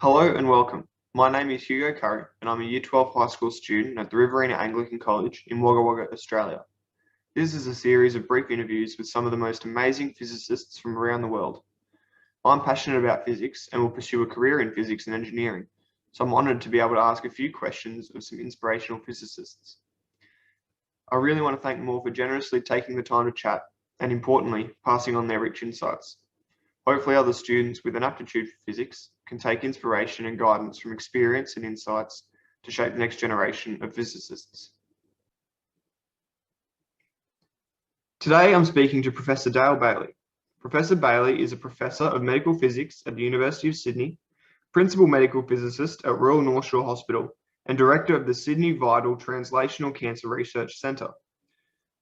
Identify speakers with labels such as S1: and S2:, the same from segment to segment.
S1: Hello and welcome. My name is Hugo Curry and I'm a Year 12 high school student at the Riverina Anglican College in Wagga Wagga, Australia. This is a series of brief interviews with some of the most amazing physicists from around the world. I'm passionate about physics and will pursue a career in physics and engineering, so I'm honoured to be able to ask a few questions of some inspirational physicists. I really want to thank them all for generously taking the time to chat and, importantly, passing on their rich insights. Hopefully other students with an aptitude for physics can take inspiration and guidance from experience and insights to shape the next generation of physicists. Today I'm speaking to Professor Dale Bailey. Professor Bailey is a Professor of Medical Physics at the University of Sydney, Principal Medical Physicist at Royal North Shore Hospital, and Director of the Sydney Vital Translational Cancer Research Centre.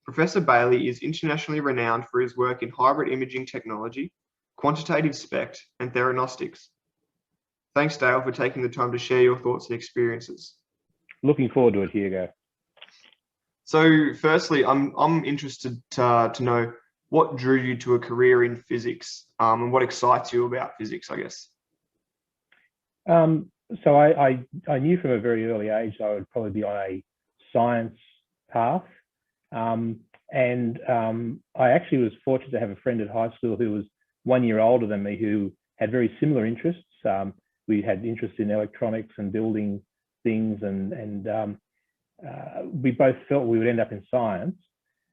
S1: Professor Bailey is internationally renowned for his work in hybrid imaging technology, quantitative SPECT, and theranostics. Thanks, Dale, for taking the time to share your thoughts and experiences.
S2: Looking forward to it, Hugo.
S1: So, firstly, I'm interested to know what drew you to a career in physics, and what excites you about physics, I guess.
S2: So I knew from a very early age I would probably be on a science path, and I actually was fortunate to have a friend at high school who was 1 year older than me who had very similar interests. We had interest in electronics and building things, and we both felt we would end up in science.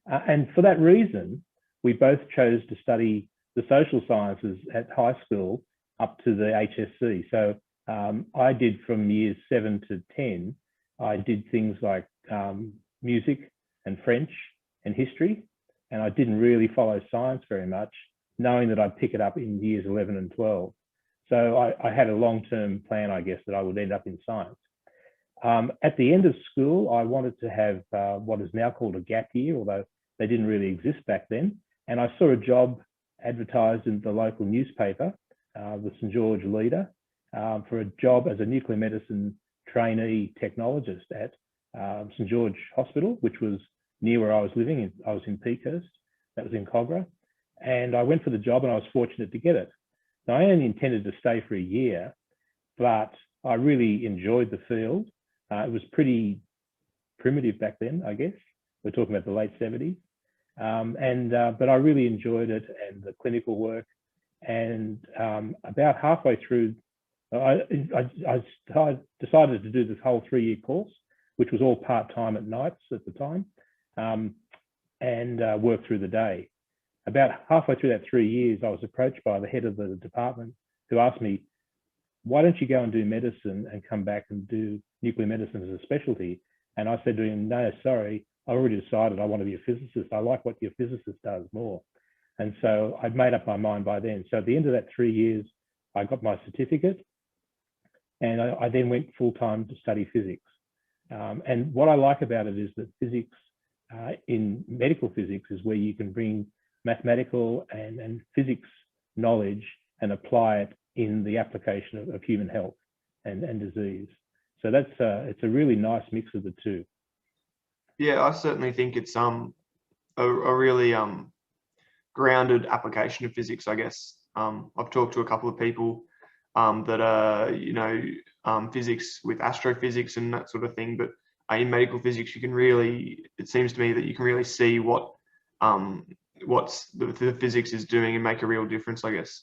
S2: And for that reason, we both chose to study the social sciences at high school up to the HSC. So I did from years 7 to 10, I did things like music and French and history, and I didn't really follow science very much, knowing that I'd pick it up in years 11 and 12. So I had a long-term plan, I guess, that I would end up in science. At the end of school, I wanted to have what is now called a gap year, although they didn't really exist back then. And I saw a job advertised in the local newspaper, the St George Leader, for a job as a nuclear medicine trainee technologist at St George Hospital, which was near where I was living. I was in Peakhurst, that was in Cogra. And I went for the job and I was fortunate to get it. Now, I only intended to stay for a year, but I really enjoyed the field. It was pretty primitive back then, I guess. We're talking about the late 70s. But I really enjoyed it and the clinical work. And about halfway through, I decided to do this whole 3-year course, which was all part-time at nights at the time, and work through the day. About halfway through that 3 years, I was approached by the head of the department who asked me, why don't you go and do medicine and come back and do nuclear medicine as a specialty? And I said to him, no, sorry, I already decided I want to be a physicist. I like what your physicist does more. And so I'd made up my mind by then. So at the end of that 3 years, I got my certificate, and I then went full-time to study physics. And what I like about it is that physics, in medical physics, is where you can bring mathematical and physics knowledge and apply it in the application of human health and disease. So it's a really nice mix of the two.
S1: Yeah, I certainly think it's a really grounded application of physics, I guess. I've talked to a couple of people that are physics with astrophysics and that sort of thing, but in medical physics you can really, it seems to me that you can really see what the physics is doing and make a real difference, I guess.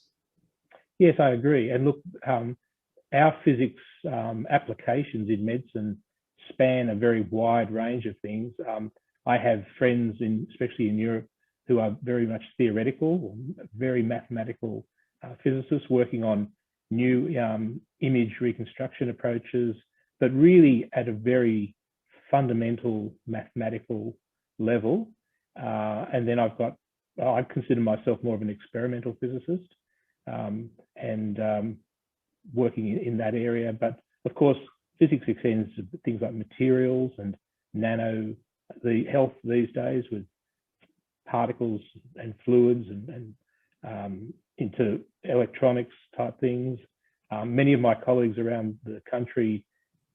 S2: Yes, I agree. And look, our physics applications in medicine span a very wide range of things. I have friends, especially in Europe, who are very much theoretical, very mathematical physicists working on new image reconstruction approaches, but really at a very fundamental mathematical level. And then I consider myself more of an experimental physicist, and working in that area. But of course, physics extends to things like materials and the health these days with particles and fluids and into electronics type things. Many of my colleagues around the country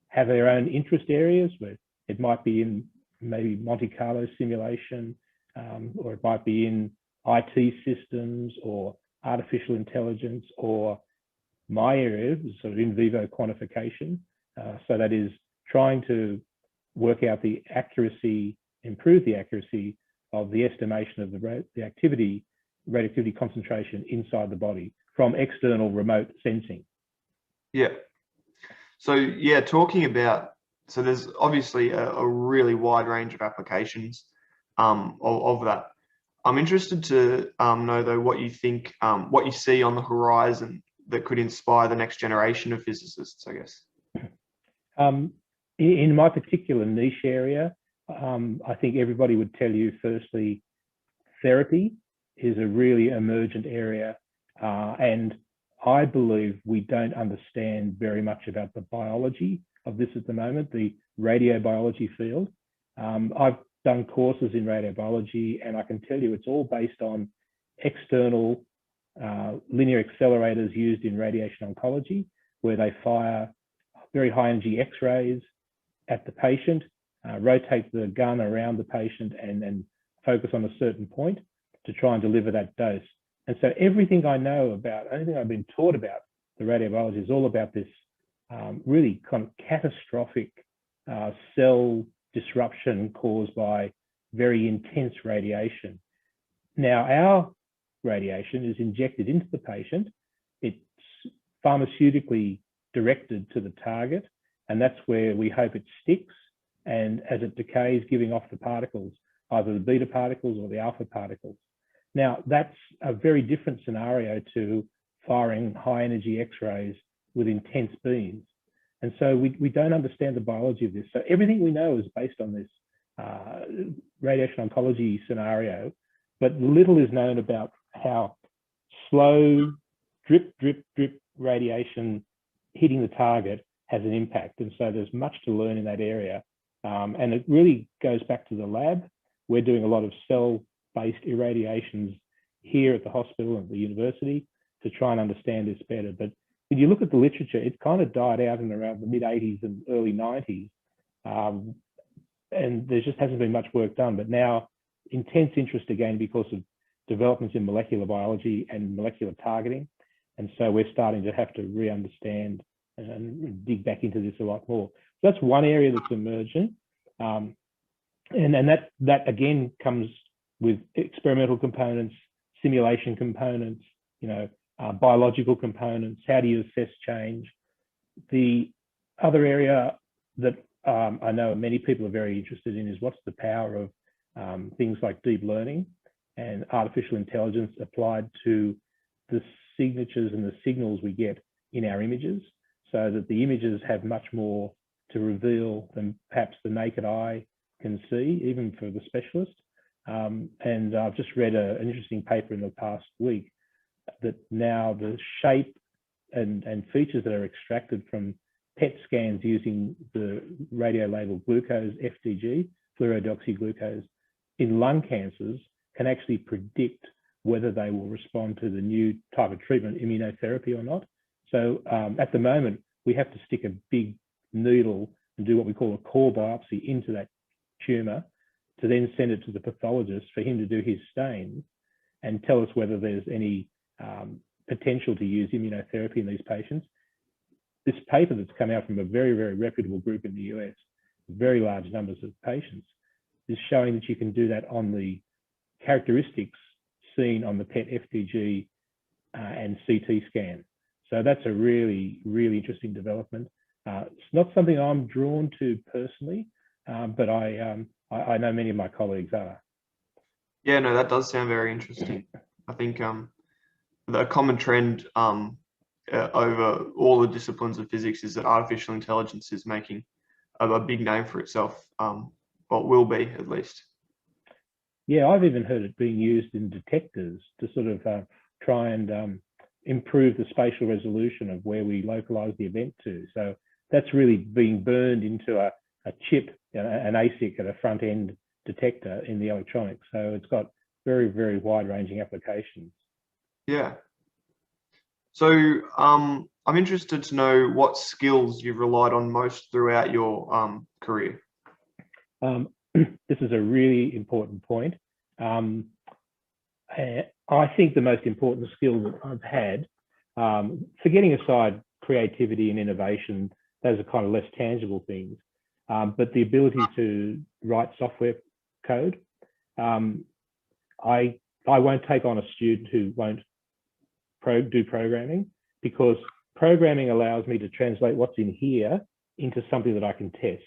S2: have their own interest areas, where it might be in maybe Monte Carlo simulation, or it might be in IT systems or artificial intelligence or my area is sort of in vivo quantification. So that is trying to work out the accuracy, improve the accuracy of the estimation of the radioactivity concentration inside the body from external remote sensing.
S1: Yeah. So yeah, talking about, so there's obviously a really wide range of applications of that. I'm interested to know though what you think, what you see on the horizon that could inspire the next generation of physicists, I guess.
S2: In my particular niche area, I think everybody would tell you, firstly, therapy is a really emergent area. And I believe we don't understand very much about the biology of this at the moment, the radiobiology field. I've done courses in radiobiology, and I can tell you it's all based on external linear accelerators used in radiation oncology, where they fire very high energy X-rays at the patient, rotate the gun around the patient and focus on a certain point to try and deliver that dose. And so everything I know about, anything I've been taught about the radiobiology is all about this really kind of catastrophic cell disruption caused by very intense radiation. Now, our radiation is injected into the patient. It's pharmaceutically directed to the target, and that's where we hope it sticks. And as it decays, giving off the particles, either the beta particles or the alpha particles. Now, that's a very different scenario to firing high energy X-rays with intense beams. And so we don't understand the biology of this. So everything we know is based on this radiation oncology scenario, but little is known about how slow drip, drip, drip radiation hitting the target has an impact. And so there's much to learn in that area. And it really goes back to the lab. We're doing a lot of cell-based irradiations here at the hospital and the university to try and understand this better. But when you look at the literature, it kind of died out in around the mid-80s and early 90s. And there just hasn't been much work done. But now intense interest again because of developments in molecular biology and molecular targeting. And so we're starting to have to re-understand and dig back into this a lot more. So that's one area that's emerging. And that again comes with experimental components, simulation components, biological components. How do you assess change? The other area that I know many people are very interested in is what's the power of things like deep learning and artificial intelligence applied to the signatures and the signals we get in our images, so that the images have much more to reveal than perhaps the naked eye can see, even for the specialist. And I've just read an interesting paper in the past week that now the shape and features that are extracted from PET scans using the radio-labeled glucose, FDG, fluorodeoxyglucose, in lung cancers can actually predict whether they will respond to the new type of treatment, immunotherapy or not. So at the moment, we have to stick a big needle and do what we call a core biopsy into that tumor to then send it to the pathologist for him to do his stains and tell us whether there's any potential to use immunotherapy in these patients. This paper that's come out from a very, very reputable group in the US, very large numbers of patients, is showing that you can do that on the characteristics seen on the PET FDG and CT scan. So that's a really, really interesting development. It's not something I'm drawn to personally, but I know many of my colleagues are.
S1: Yeah, no, that does sound very interesting. I think the common trend over all the disciplines of physics is that artificial intelligence is making a big name for itself, or will be at least.
S2: Yeah, I've even heard it being used in detectors to sort of try and improve the spatial resolution of where we localize the event to. So that's really being burned into a chip, an ASIC at a front end detector in the electronics. So it's got very, very wide ranging applications.
S1: Yeah. So I'm interested to know what skills you've relied on most throughout your career.
S2: This is a really important point. I think the most important skill that I've had Forgetting aside creativity and innovation, those are kind of less tangible things. But the ability to write software code, I won't take on a student who won't do programming, because programming allows me to translate what's in here into something that I can test.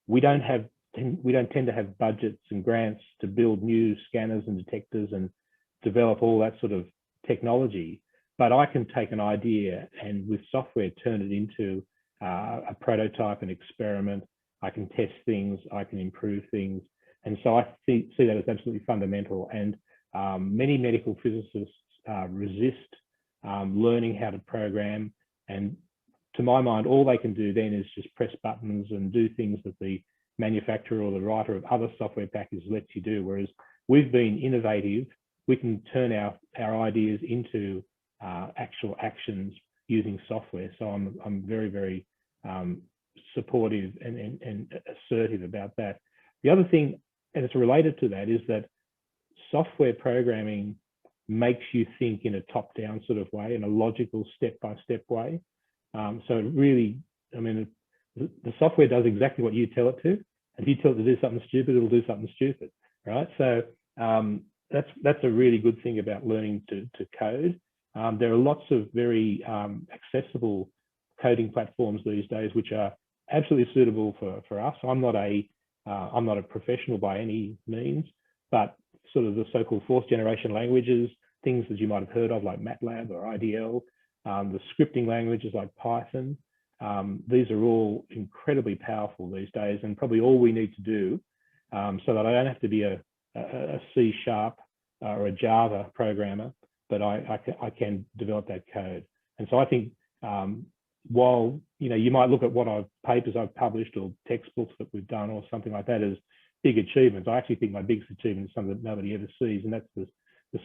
S2: We don't tend to have budgets and grants to build new scanners and detectors and develop all that sort of technology, but I can take an idea and with software turn it into a prototype, an experiment. I can test things, I can improve things. And so I see that as absolutely fundamental. And many medical physicists resist learning how to program. And to my mind, all they can do then is just press buttons and do things that the manufacturer or the writer of other software packages lets you do. Whereas we've been innovative, we can turn our ideas into actual actions using software. So I'm very, very supportive and assertive about that. The other thing, and it's related to that, is that software programming makes you think in a top-down sort of way, in a logical step-by-step way. So it really, I mean, the software does exactly what you tell it to. If you tell it to do something stupid, it'll do something stupid, right? So that's a really good thing about learning to code. There are lots of very accessible coding platforms these days, which are absolutely suitable for us. I'm not a professional by any means, but sort of the so-called fourth generation languages, things that you might have heard of like MATLAB or IDL, the scripting languages like Python. These are all incredibly powerful these days, and probably all we need to do so that I don't have to be a C# or a Java programmer, but I can develop that code. And so I think while you might look at papers I've published or textbooks that we've done or something like that as big achievements, I actually think my biggest achievement is something that nobody ever sees, and that's the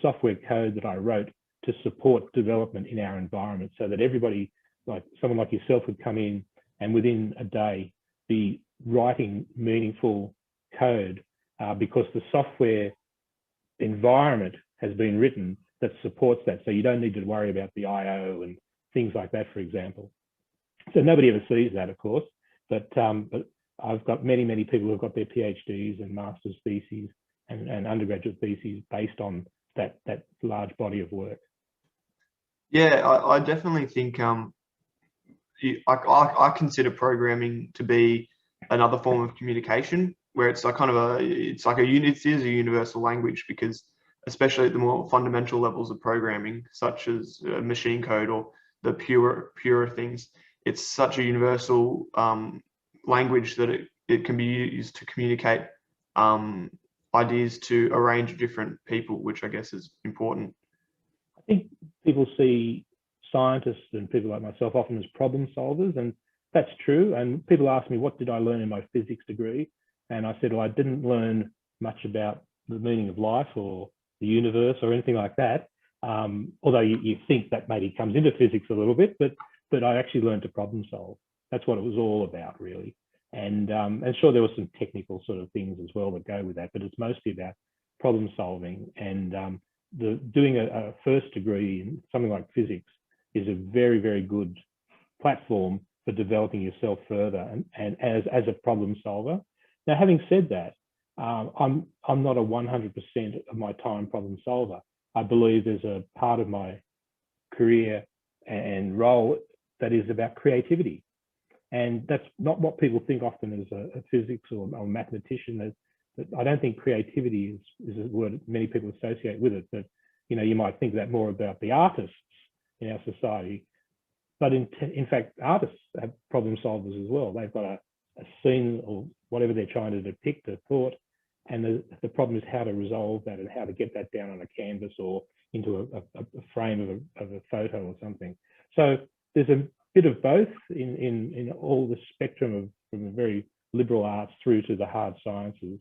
S2: software code that I wrote to support development in our environment, so that everybody, like someone like yourself, would come in and within a day be writing meaningful code because the software environment has been written that supports that. So you don't need to worry about the I/O and things like that, for example. So nobody ever sees that, of course, but I've got many people who've got their PhDs and master's theses and undergraduate theses based on that large body of work.
S1: Yeah, I definitely think I consider programming to be another form of communication, where it's like it is a universal language, because especially at the more fundamental levels of programming, such as machine code or the purer things, it's such a universal language that it can be used to communicate ideas to a range of different people, which I guess is important.
S2: I think people see scientists and people like myself often as problem solvers, and that's true. And people ask me, what did I learn in my physics degree? And I said, well, I didn't learn much about the meaning of life or the universe or anything like that. Although you think that maybe comes into physics a little bit, but I actually learned to problem solve. That's what it was all about, really. And sure, there were some technical sort of things as well that go with that, but it's mostly about problem solving. And doing a first degree in something like physics is a very, very good platform for developing yourself further and as a problem solver. Now, having said that, I'm not a 100% of my time problem solver. I believe there's a part of my career and role that is about creativity. And that's not what people think often as a physics or mathematician. I don't think creativity is a word many people associate with it, but you might think that more about the artists in our society. But in fact, artists have problem solvers as well. They've got a scene or whatever they're trying to depict, a thought, and the problem is how to resolve that and how to get that down on a canvas or into a frame of a photo or something. So there's a bit of both in all the spectrum from the very liberal arts through to the hard sciences.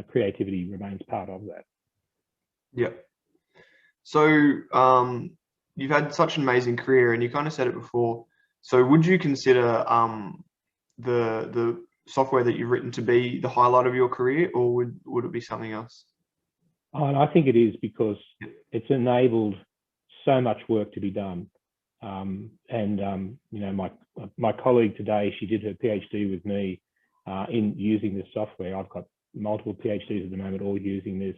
S2: Creativity remains part of that.
S1: Yeah. So you've had such an amazing career, and you kind of said it before. So would you consider the software that you've written to be the highlight of your career, or would it be something else?
S2: And I think it is, because it's enabled so much work to be done. You know, my colleague today, she did her PhD with me in using this software. I've got multiple PhDs at the moment, all using this.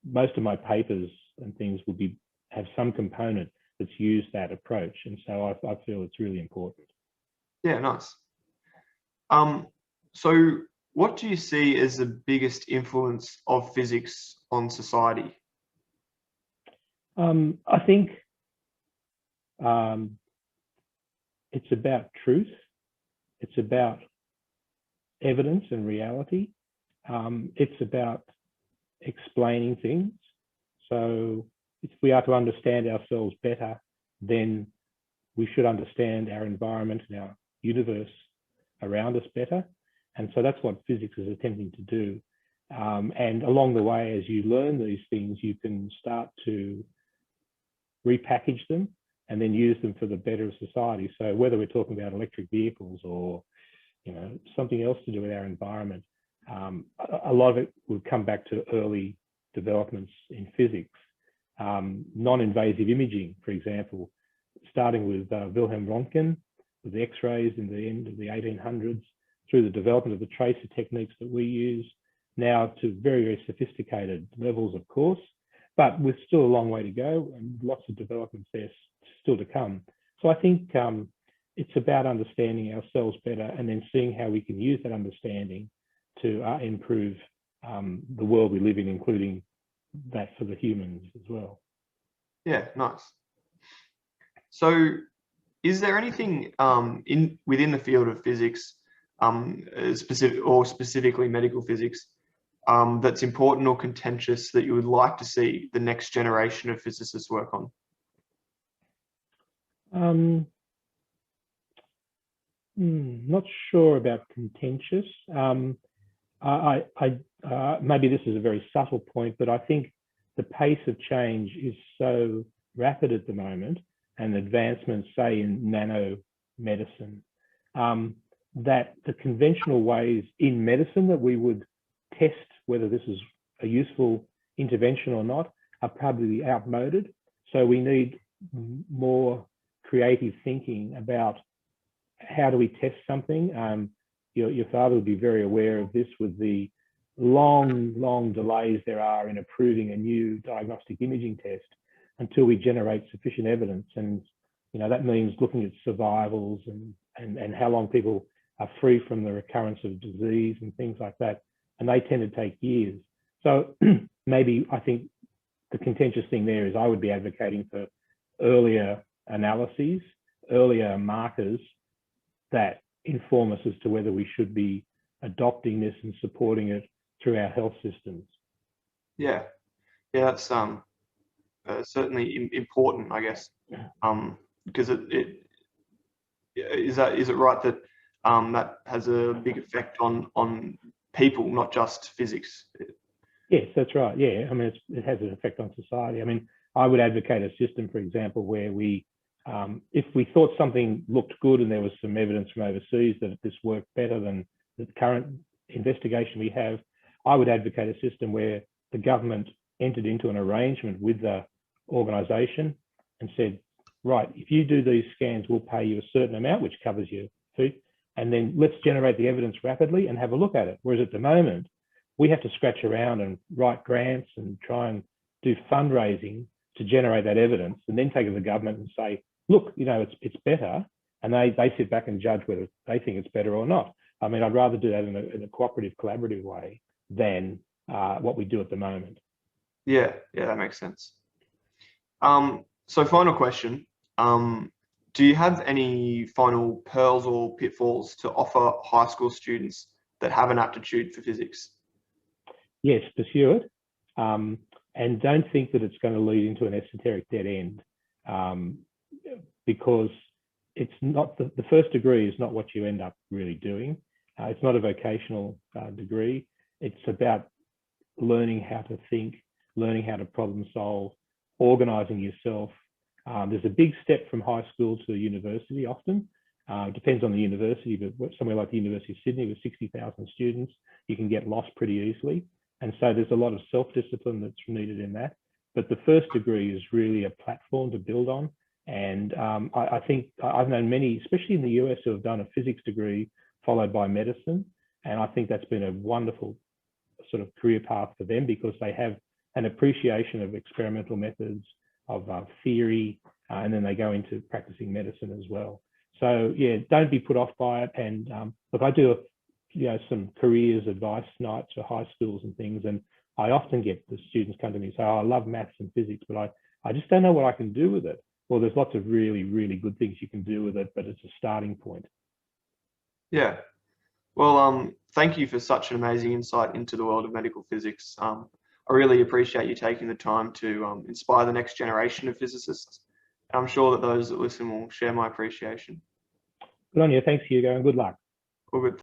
S2: Most of my papers and things will have some component that's used that approach, and so I feel it's really important.
S1: Yeah, nice. So what do you see as the biggest influence of physics on society?
S2: I think it's about truth. It's about evidence and reality. It's about explaining things. So if we are to understand ourselves better, then we should understand our environment and our universe around us better. And so that's what physics is attempting to do. And along the way, as you learn these things, you can start to repackage them and then use them for the better of society. So whether we're talking about electric vehicles or, you know, something else to do with our environment, a lot of it will come back to early developments in physics. Non-invasive imaging, for example, starting with Wilhelm Röntgen, with the X-rays in the end of the 1800s, through the development of the tracer techniques that we use, now to very, very sophisticated levels, of course, but with still a long way to go and lots of developments there still to come. So I think it's about understanding ourselves better and then seeing how we can use that understanding to improve the world we live in, including that for the humans as well.
S1: Yeah, nice. So is there anything within the field of physics, specifically medical physics, that's important or contentious that you would like to see the next generation of physicists work on?
S2: Not sure about contentious. Maybe this is a very subtle point, but I think the pace of change is so rapid at the moment, and advancements, say in nanomedicine, that the conventional ways in medicine that we would test whether this is a useful intervention or not are probably outmoded. So we need more creative thinking about how do we test something. Your father would be very aware of this with the long delays there are in approving a new diagnostic imaging test until we generate sufficient evidence. And, you know, that means looking at survivals and how long people are free from the recurrence of disease and things like that. And they tend to take years. So maybe I think the contentious thing there is I would be advocating for earlier analyses, earlier markers that inform us as to whether we should be adopting this and supporting it through our health systems. Yeah,
S1: that's certainly important, I guess, because is it right that that has a big effect on people, not just physics?
S2: Yes, that's right. Yeah, I mean, it has an effect on society. I mean, I would advocate a system, for example, where we, if we thought something looked good and there was some evidence from overseas that this worked better than the current investigation we have, I would advocate a system where the government entered into an arrangement with the organisation and said, right, if you do these scans, we'll pay you a certain amount, which covers your food, and then let's generate the evidence rapidly and have a look at it. Whereas at the moment, we have to scratch around and write grants and try and do fundraising to generate that evidence, and then take it to the government and say, look, you know, it's better, and they sit back and judge whether they think it's better or not. I mean, I'd rather do that in a cooperative, collaborative way than what we do at the moment.
S1: Yeah, that makes sense. So final question, do you have any final pearls or pitfalls to offer high school students that have an aptitude for physics?
S2: Yes, pursue it, and don't think that it's going to lead into an esoteric dead end, because it's not the first degree is not what you end up really doing. It's not a vocational degree. It's about learning how to think, learning how to problem solve, organising yourself. There's a big step from high school to university often. Depends on the university, but somewhere like the University of Sydney with 60,000 students, you can get lost pretty easily. And so there's a lot of self-discipline that's needed in that. but the first degree is really a platform to build on. And I think I've known many, especially in the US, who have done a physics degree followed by medicine. And I think that's been a wonderful sort of career path for them because they have an appreciation of experimental methods, of theory, and then they go into practicing medicine as well. So yeah, don't be put off by it. And look, I do some careers advice nights for high schools and things, and I often get the students come to me and say, oh, I love maths and physics, but I just don't know what I can do with it. Well, there's lots of really, really good things you can do with it, but it's a starting point.
S1: Yeah. Well, thank you for such an amazing insight into the world of medical physics. I really appreciate you taking the time to inspire the next generation of physicists. I'm sure that those that listen will share my appreciation.
S2: Good on you. Thanks, Hugo, and good luck.
S1: All good.